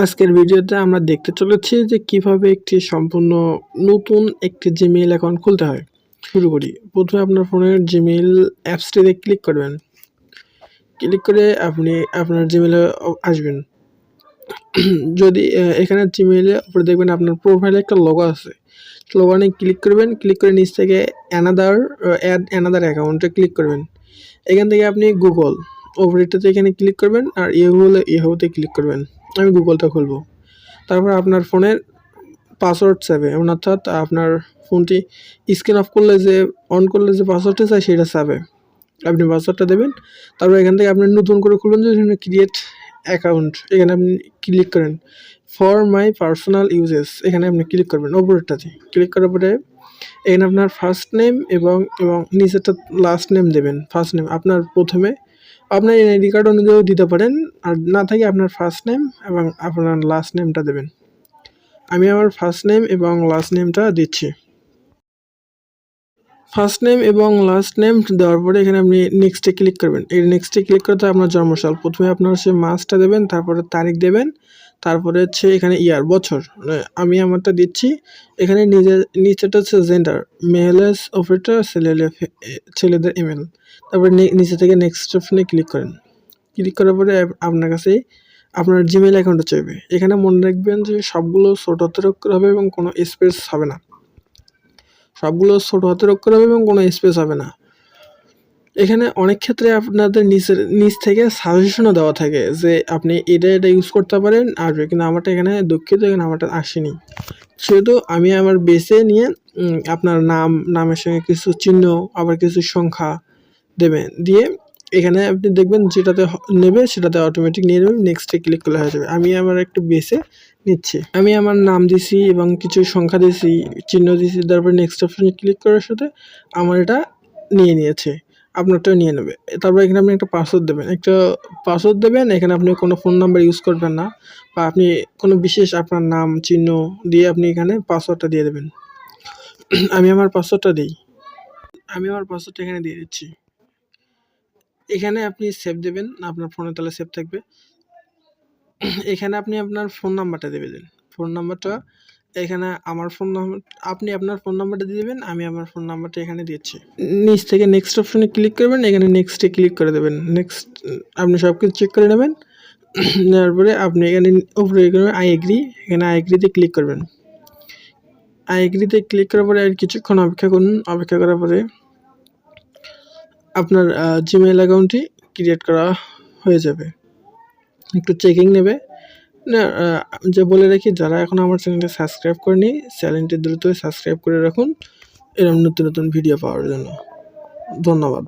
আজকের ভিডিওতে আমরা দেখতে চলেছি যে কিভাবে একটি সম্পূর্ণ নতুন একটি জিমেইল অ্যাকাউন্ট খুলতে হয়। শুরু করি। প্রথমে আপনার ফোনের জিমেইল অ্যাপসটিতে ক্লিক করবেন। ক্লিক করে আপনি আপনার জিমেইলে আসবেন। যদি এখানে জিমেইলের উপরে দেখবেন আপনার প্রোফাইলে একটা লোগো আছে। লোগোতে ক্লিক করবেন। ক্লিক করে নিচ থেকে অ্যাড অ্যানাদার অ্যাকাউন্টে ক্লিক করবেন। এখান থেকে আপনি গুগল ওপরেরটাতে এখানে ক্লিক করবেন আর ইয়াহুতে ক্লিক করবেন। আমি গুগলটা খুলব। তারপর আপনার ফোনের পাসওয়ার্ড চাবে, অর্থাৎ আপনার ফোনটি স্ক্রিন অফ করলে অন করলে যে পাসওয়ার্ডটা চাই সেটা চাবে। আপনি পাসওয়ার্ডটা দেবেন। তারপর এখান থেকে আপনি নতুন করে খুলবেন যে ক্রিয়েট অ্যাকাউন্ট, এখানে আপনি ক্লিক করেন। ফর মাই পার্সোনাল ইউজেস এখানে আপনি ক্লিক করবেন ওপরেরটাতে। ক্লিক করার পরে এখানে আপনার ফার্স্ট নেম এবং নিচেরটা লাস্ট নেম দেবেন। ফার্স্ট নেম আপনার প্রথমে আপনার এনআইডি কার্ড অনুযায়ী দিতে পারেন, আর না থাকে আপনার ফার্স্ট নেম এবং আপনার লাস্ট নেমটা দেবেন। আমি আমার ফার্স্ট নেম এবং লাস্ট নেমটা দিচ্ছি। ফার্স্ট নেম এবং লাস্ট নেম দেওয়ার পরে এখানে আপনি নেক্সটে ক্লিক করবেন। এই নেক্সটে ক্লিক করতে আপনার জন্মসাল প্রথমে আপনার হচ্ছে মাসটা দেবেন, তারপরে তারিখ দেবেন, তারপরে হচ্ছে এখানে ইয়ার বছর আমি আমারটা দিচ্ছি। এখানে নিচেটা হচ্ছে জেন্ডার, মেলস অপারেটর, ছেলেদের ইমেল। তারপরে নিচে থেকে নেক্সট অপশনে ক্লিক করেন। ক্লিক করার পরে আপনার কাছে আপনার জিমেইল অ্যাকাউন্টটা চাইবে। এখানে মনে রাখবেন যে সবগুলো ছোট হাতের অক্ষর হবে এবং কোনো স্পেস হবে না। সবগুলো ছোট হাতের অক্ষর হবে এবং কোনো স্পেস হবে না। এখানে অনেক ক্ষেত্রে আপনাদের নিচ থেকে সাজেশনও দেওয়া থাকে যে আপনি এটা ইউজ করতে পারেন, আসবে, কিন্তু আমারটা এখানে দুঃখিত, এখানে আমারটা আসেনি। সেহেতু আমি আমার বেছে নিয়ে আপনার নামের সঙ্গে কিছু চিহ্ন, আবার কিছু সংখ্যা দেবেন, দিয়ে এখানে আপনি দেখবেন যেটাতে নেবে সেটাতে অটোমেটিক নিয়ে নেবেন। নেক্সটে ক্লিক করলে হয়ে যাবে। আমি আমার একটু বেছে নিচ্ছি। আমি আমার নাম দিছি এবং কিছু সংখ্যা দিছি, চিহ্ন দিছি, তারপর নেক্সট অপশনে ক্লিক করার সাথে আমার এটা নিয়ে নিয়েছে। আপনারটাও নিয়ে নেবে। তারপর এখানে আপনি একটা পাসওয়ার্ড দেবেন। এখানে আপনি কোনো ফোন নাম্বার ইউজ করবেন না, বা আপনি কোনো বিশেষ আপনার নাম চিহ্ন দিয়ে আপনি এখানে পাসওয়ার্ডটা দিয়ে দেবেন। আমি আমার পাসওয়ার্ডটা এখানে দিয়ে দিচ্ছি। এখানে আপনি সেভ দেবেন, আপনার ফোনে তাহলে সেভ থাকবে। এখানে আপনি আপনার ফোন নাম্বারটা দেবেন। ফোন নাম্বারটা এখানে আপনি আপনার ফোন নাম্বারটা দিয়ে দেবেন, আমি আমার ফোন নাম্বারটা এখানে দিচ্ছি। নিচ থেকে নেক্সট অপশনে ক্লিক করবেন, এখানে নেক্সটে ক্লিক করে দেবেন। নেক্সট আপনি সব কিছু চেক করে নেবেন। নেওয়ার পরে আপনি এখানে উপরে আই এগ্রি, এখানে আই এগ্রিতে ক্লিক করবেন। আই এগ্রিতে ক্লিক করার পরে আর কিছুক্ষণ অপেক্ষা করুন। অপেক্ষা করার পরে আপনার জিমেইল অ্যাকাউন্টটি ক্রিয়েট করা হয়ে যাবে। একটু চেকিং নেবে। না, যে বলে রাখি, যারা এখন আমার চ্যানেলটি সাবস্ক্রাইব করেনি, চ্যানেলটি দ্রুত সাবস্ক্রাইব করে রাখুন এরকম নতুন নতুন ভিডিও পাওয়ার জন্য। ধন্যবাদ।